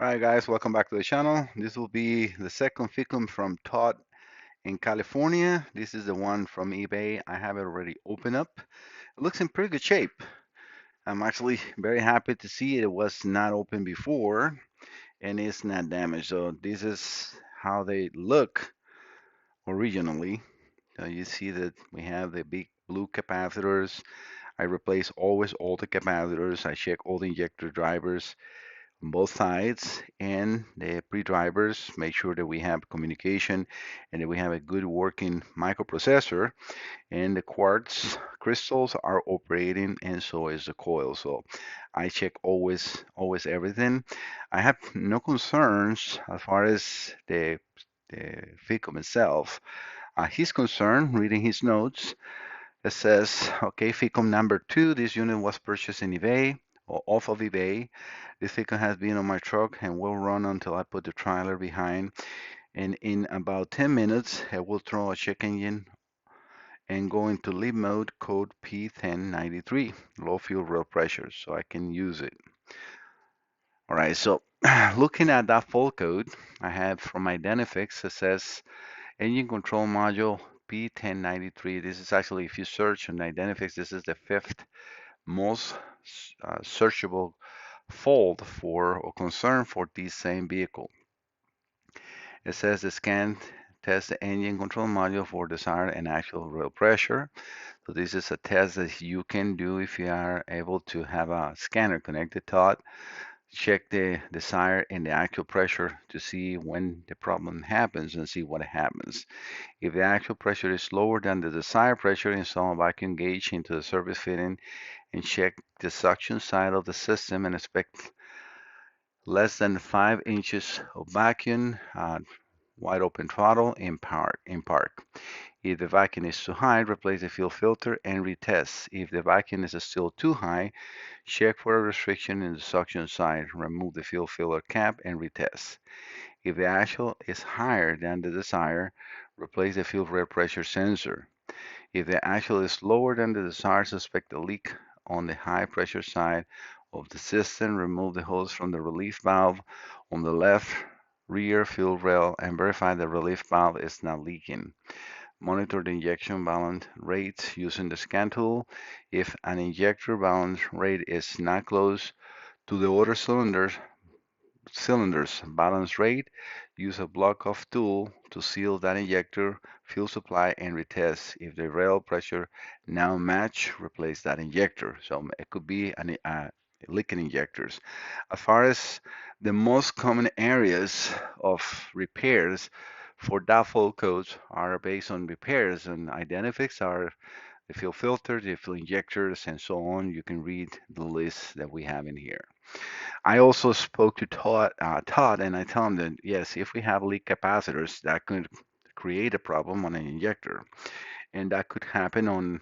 All right, guys, welcome back to the channel. This will be the second FICM from Todd in California. This is the one from eBay. I have it already opened up. It looks in pretty good shape. I'm actually very happy to see it was not open before and it's not damaged. So this is how they look originally. So you see that we have the big blue capacitors. I replace always all the capacitors. I check all the injector drivers on both sides and the pre-drivers, make sure that we have communication and that we have a good working microprocessor, and the quartz crystals are operating and so is the coil. So I check always everything. I have no concerns as far as the FICOM itself. His concern, reading his notes, it says, okay, FICOM number 2, this unit was purchased in eBay or off of eBay. This FICOM has been on my truck and will run until I put the trailer behind. And in about 10 minutes, I will throw a check engine and go into lead mode, code P1093, low fuel rail pressure, so I can use it. All right, so looking at that fault code I have from Identifix, it says engine control module P1093. This is actually, if you search on Identifix, this is the fifth most searchable fault for or concern for this same vehicle. It says the scan test the engine control module for desired and actual rail pressure. So this is a test that you can do if you are able to have a scanner connected to it. Check the desired and the actual pressure to see when the problem happens and see what happens. If the actual pressure is lower than the desired pressure, install a vacuum gauge into the service fitting and check the suction side of the system and expect less than 5 inches of vacuum, wide open throttle in park. If the vacuum is too high, replace the fuel filter and retest. If the vacuum is still too high, check for a restriction in the suction side. Remove the fuel filler cap and retest. If the actual is higher than the desired, replace the fuel rail pressure sensor. If the actual is lower than the desired, suspect a leak on the high pressure side of the system. Remove the hose from the relief valve on the left rear fuel rail and verify the relief valve is not leaking. Monitor the injection balance rates using the scan tool. If an injector balance rate is not close to the other cylinders balance rate, use a block-off tool to seal that injector, fuel supply, and retest. If the rail pressure now match, replace that injector. So it could be leaking injectors. As far as the most common areas of repairs for that fault codes are based on repairs, and Identifix are the fuel filters, the fuel injectors, and so on. You can read the list that we have in here. I also spoke to Todd, and I tell him that yes, if we have leak capacitors, that could create a problem on an injector, and that could happen on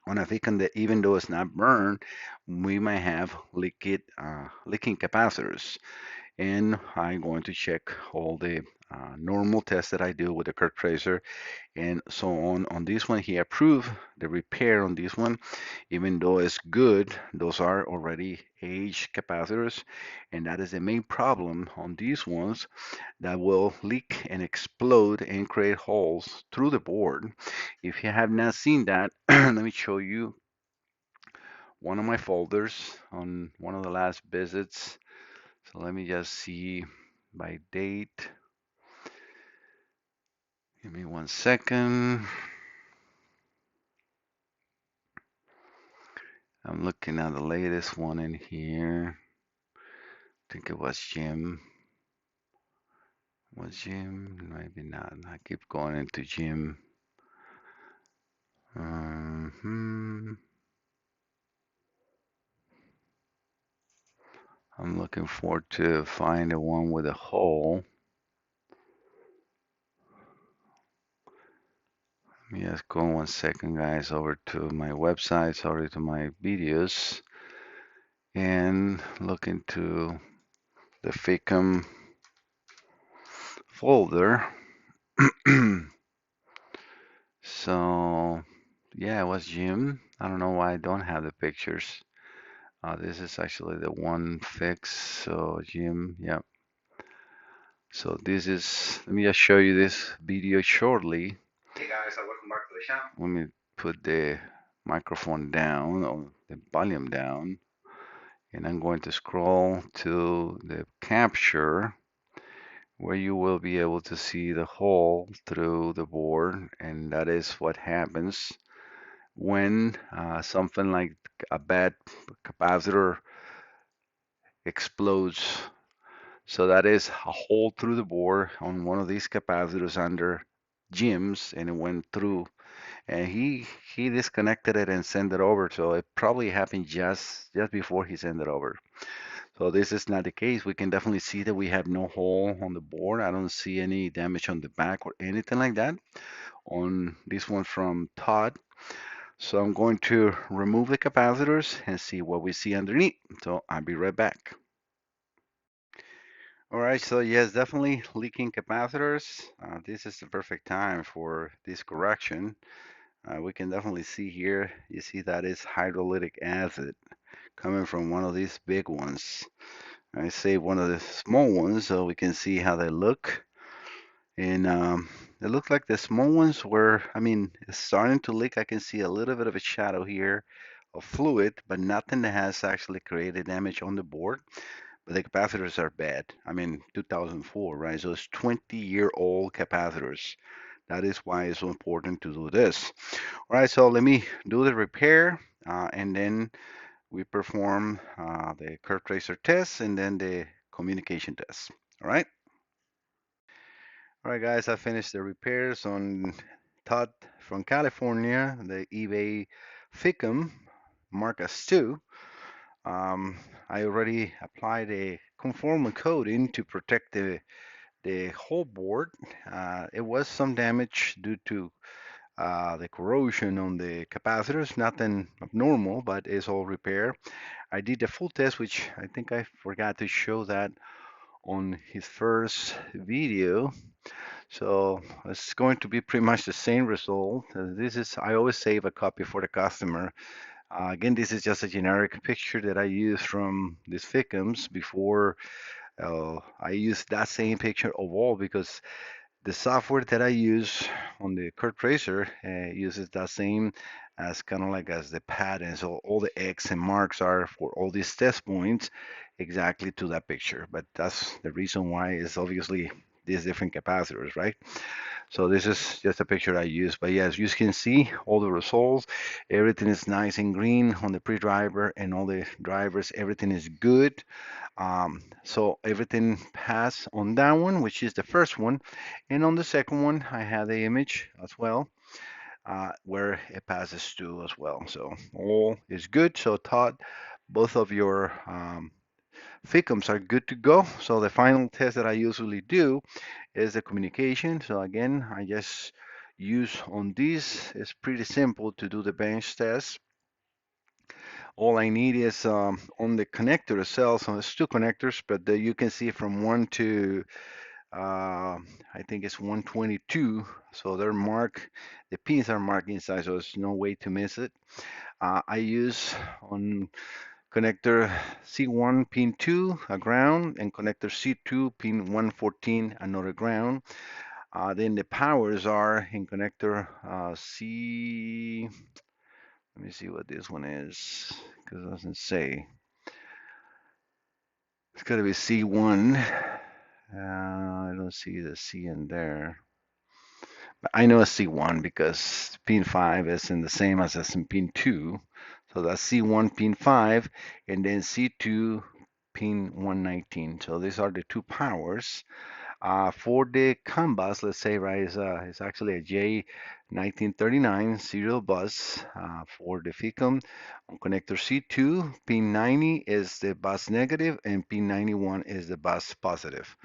a beacon that even though it's not burned, we might have leaking capacitors. And I'm going to check all the normal tests that I do with the Kirk tracer and so on this one. He approved the repair on this one, even though it's good. Those are already aged capacitors, and that is the main problem on these ones, that will leak and explode and create holes through the board. If you have not seen that, let me show you one of my folders on one of the last visits. So let me just see by date. Give me 1 second. I'm looking at the latest one in here. I think it was Jim. Was Jim? Maybe not. I keep going into Jim. I'm looking forward to find the one with a hole. Let me just go 1 second, guys, over to my website, sorry, to my videos, and look into the FICM folder. So, yeah, it was Jim. I don't know why I don't have the pictures This is actually the one fix. So Jim, yeah. So this is, let me just show you this video shortly. Hey guys, welcome back to the channel. Let me put the microphone down, or the volume down, and I'm going to scroll to the capture where you will be able to see the hole through the board, and that is what happens when something like a bad capacitor explodes. So that is a hole through the board on one of these capacitors under Jim's, and it went through, and he disconnected it and sent it over. So it probably happened just before he sent it over. So this is not the case. We can definitely see that we have no hole on the board. I don't see any damage on the back or anything like that on this one from Todd. So I'm going to remove the capacitors and see what we see underneath. So I'll be right back. All right, so yes, definitely leaking capacitors. This is the perfect time for this correction. We can definitely see here, you see that is hydrolytic acid coming from one of these big ones. I saved one of the small ones so we can see how they look. And it looks like the small ones were, I mean, it's starting to leak. I can see a little bit of a shadow here of fluid, but nothing that has actually created damage on the board. But the capacitors are bad. I mean, 2004, right? So it's 20-year-old capacitors. That is why it's so important to do this. All right, so let me do the repair, and then we perform the curve tracer test and then the communication test. All right. All right, guys, I finished the repairs on Todd from California, the eBay FICM Mark as 2. I already applied a conformal coating to protect the whole board. It was some damage due to the corrosion on the capacitors, nothing abnormal, but it's all repair. I did the full test, which I think I forgot to show that on his first video. So it's going to be pretty much the same result. This is, I always save a copy for the customer. Again, this is just a generic picture that I used from these victims before. I used that same picture of all because the software that I use on the curve tracer uses that same as kind of like as the pattern. So all the X and marks are for all these test points exactly to that picture. But that's the reason why is obviously these different capacitors, right? So this is just a picture I use. But yes, you can see all the results. Everything is nice and green on the pre-driver and all the drivers. Everything is good. So everything passed on that one, which is the first one. And on the second one, I had the image as well, where it passes to as well. So all is good. So Todd, both of your FICMs are good to go. So the final test that I usually do is the communication. So again, I just use on this. It's pretty simple to do the bench test. All I need is on the connector itself. So it's two connectors, but you can see from 1 to I think it's 122. So they're marked, the pins are marked inside, so there's no way to miss it. I use on connector C1 pin 2 a ground, and connector C2 pin 114 another ground. Then the powers are in connector C. Let me see what this one is because it doesn't say. It's got to be C1. I don't see the C in there. But I know it's C1 because pin 5 is in the same as in pin 2. So that's C1 pin 5 and then C2 pin 119. So these are the two powers. For the CAN bus, let's say, right, it's actually a J1939 serial bus for the FICM. On connector C2, pin 90 is the bus negative and pin 91 is the bus positive.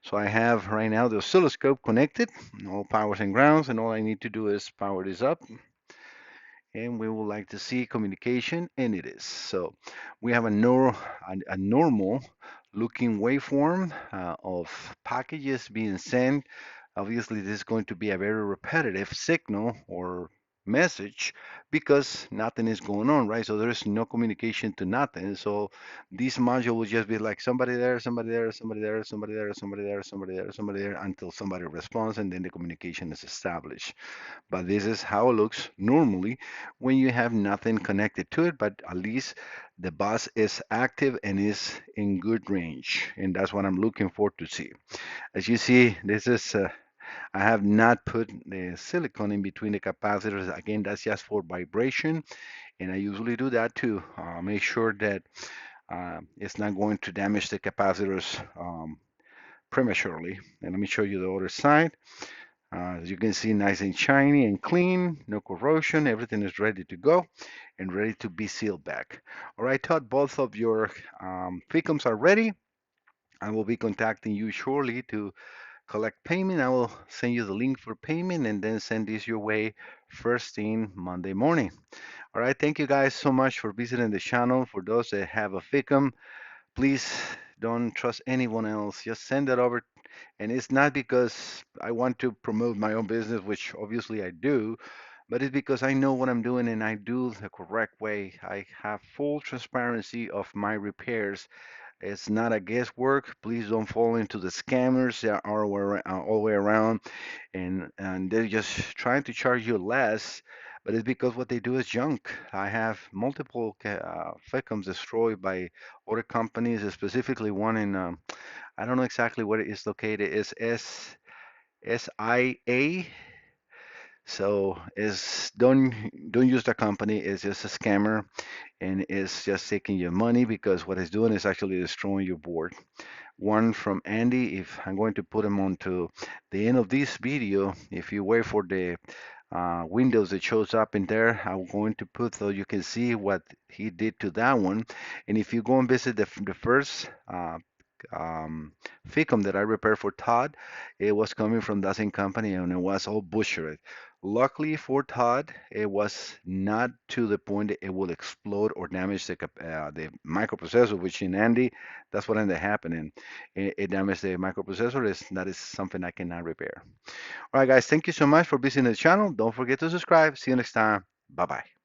So I have right now the oscilloscope connected, all powers and grounds, and all I need to do is power this up. And we would like to see communication, and it is. So we have a normal looking waveform of packages being sent. Obviously, this is going to be a very repetitive signal or message because nothing is going on, right? So there's no communication to nothing. So this module will just be like somebody there, somebody there, somebody there, somebody there, somebody there, somebody there, somebody there, until somebody responds and then the communication is established. But this is how it looks normally when you have nothing connected to it, but at least the bus is active and is in good range. And that's what I'm looking for to see. As you see, this is I have not put the silicone in between the capacitors. Again, that's just for vibration, and I usually do that to make sure that it's not going to damage the capacitors prematurely. And let me show you the other side. As you can see, nice and shiny and clean, no corrosion, everything is ready to go and ready to be sealed back. All right, Todd, both of your FICMs are ready. I will be contacting you shortly to collect payment. I will send you the link for payment and then send this your way first thing Monday morning. All right, thank you guys so much for visiting the channel. For those that have a FICM, please don't trust anyone else. Just send it over. And it's not because I want to promote my own business, which obviously I do, but it's because I know what I'm doing and I do the correct way. I have full transparency of my repairs. It's not a guesswork. Please don't fall into the scammers that are all the way around, and they're just trying to charge you less. But it's because what they do is junk. I have multiple FICMs destroyed by other companies, specifically one in I don't know exactly where it is located. It's SIA. So it's don't use the company. It's just a scammer, and it's just taking your money because what it's doing is actually destroying your board. One from Andy. If I'm going to put him onto the end of this video, if you wait for the windows that shows up in there, I'm going to put so you can see what he did to that one. And if you go and visit the first um, FICM that I repaired for Todd, it was coming from that same company and it was all butchered. Luckily for Todd, it was not to the point that it will explode or damage the microprocessor, which in Andy, that's what ended up happening. It damaged the microprocessor. That is something I cannot repair. All right, guys, thank you so much for visiting the channel. Don't forget to subscribe. See you next time. Bye bye.